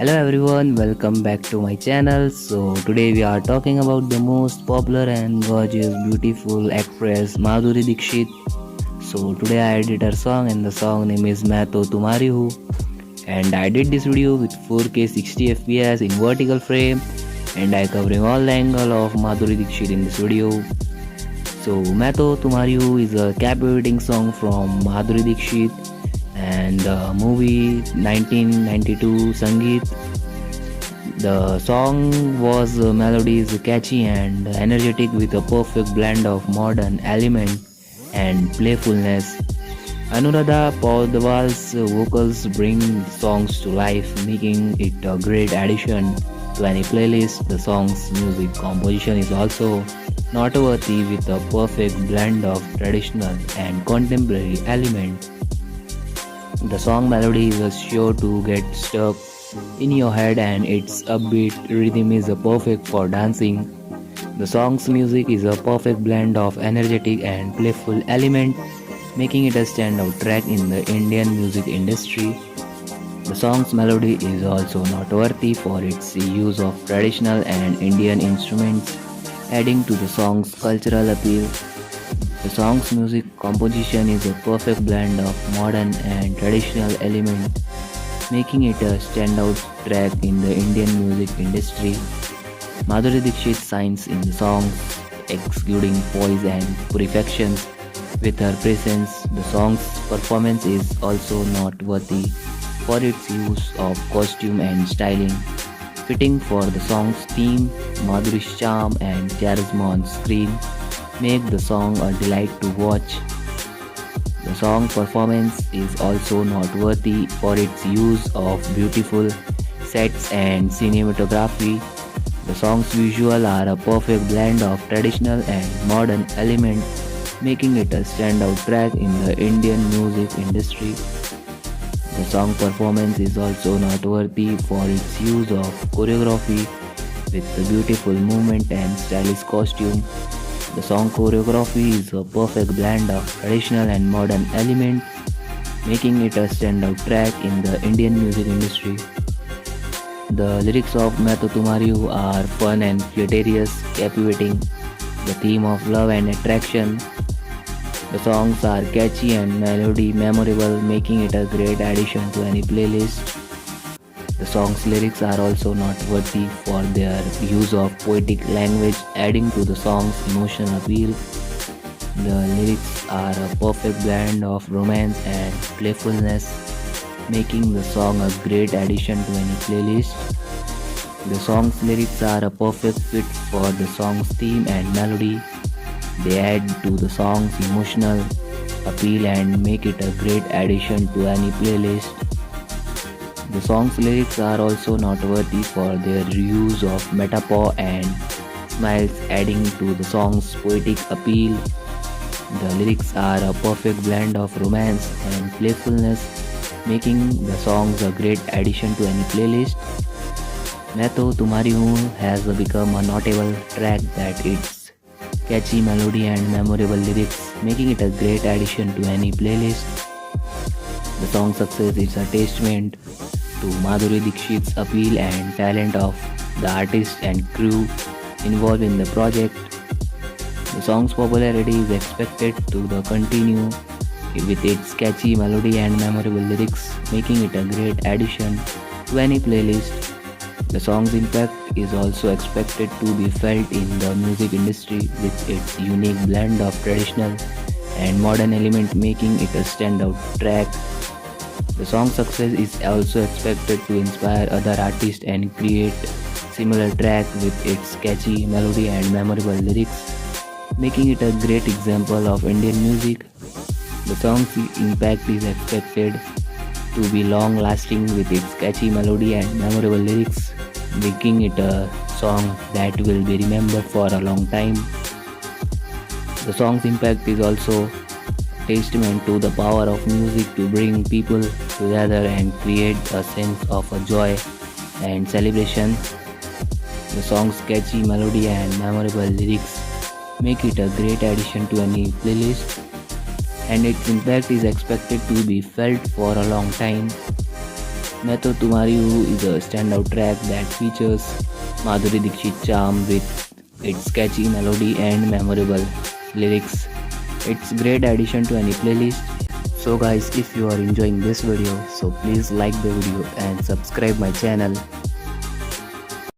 Hello everyone, welcome back to my channel. So today we are talking about the most popular and gorgeous beautiful actress Madhuri Dixit. So today I did her song and the song name is Main To Tumhari Hu, and I did this video with 4K 60 FPS in vertical frame, and I covering all the angle of Madhuri Dixit in this video. So Main To Tumhari Hu is a captivating song from Madhuri Dixit and the movie 1992 Sangeet. The song was melody is catchy and energetic with a perfect blend of modern element and playfulness. Anuradha Paudwal's vocals bring songs to life, making it a great addition to any playlist. The song's music composition is also noteworthy with a perfect blend of traditional and contemporary elements. The song melody is sure to get stuck in your head and its upbeat rhythm is perfect for dancing. The song's music is a perfect blend of energetic and playful element, making it a standout track in the Indian music industry. The song's melody is also noteworthy for its use of traditional and Indian instruments, adding to the song's cultural appeal. The song's music composition is a perfect blend of modern and traditional elements, making it a standout track in the Indian music industry. Madhuri Dixit shines in the song, exuding poise and perfection. With her presence, the song's performance is also noteworthy for its use of costume and styling, fitting for the song's theme. Madhuri's charm and charisma on screen make the song a delight to watch. The song performance is also noteworthy for its use of beautiful sets and cinematography. The song's visuals are a perfect blend of traditional and modern elements, making it a standout track in the Indian music industry. The song performance is also noteworthy for its use of choreography with the beautiful movement and stylish costume. The song choreography is a perfect blend of traditional and modern elements, making it a standout track in the Indian music industry. The lyrics of Main To Tumhari Hu are fun and hilarious, captivating the theme of love and attraction. The songs are catchy and melody memorable, making it a great addition to any playlist. The song's lyrics are also noteworthy for their use of poetic language, adding to the song's emotional appeal. The lyrics are a perfect blend of romance and playfulness, making the song a great addition to any playlist. The song's lyrics are a perfect fit for the song's theme and melody. They add to the song's emotional appeal and make it a great addition to any playlist. The song's lyrics are also noteworthy for their use of metaphor and smiles, adding to the song's poetic appeal. The lyrics are a perfect blend of romance and playfulness, making the songs a great addition to any playlist. Main To Tumhari Hu has become a notable track that its catchy melody and memorable lyrics, making it a great addition to any playlist. The song's success is a testament to Madhuri Dixit's appeal and talent of the artist and crew involved in the project. The song's popularity is expected to continue with its catchy melody and memorable lyrics, making it a great addition to any playlist. The song's impact is also expected to be felt in the music industry with its unique blend of traditional and modern elements, making it a standout track. The song's success is also expected to inspire other artists and create similar track with its catchy melody and memorable lyrics, making it a great example of Indian music. The song's impact is expected to be long lasting with its catchy melody and memorable lyrics, making it a song that will be remembered for a long time. The song's impact is also testament to the power of music to bring people together and create a sense of a joy and celebration. The song's catchy melody and memorable lyrics make it a great addition to any playlist, and its impact is expected to be felt for a long time. मैं तो तुम्हारी हूँ is a standout track that features Madhuri Dixit charm with its catchy melody and memorable lyrics. It's great addition to any playlist. So guys, if you are enjoying this video, so please like the video and subscribe my channel.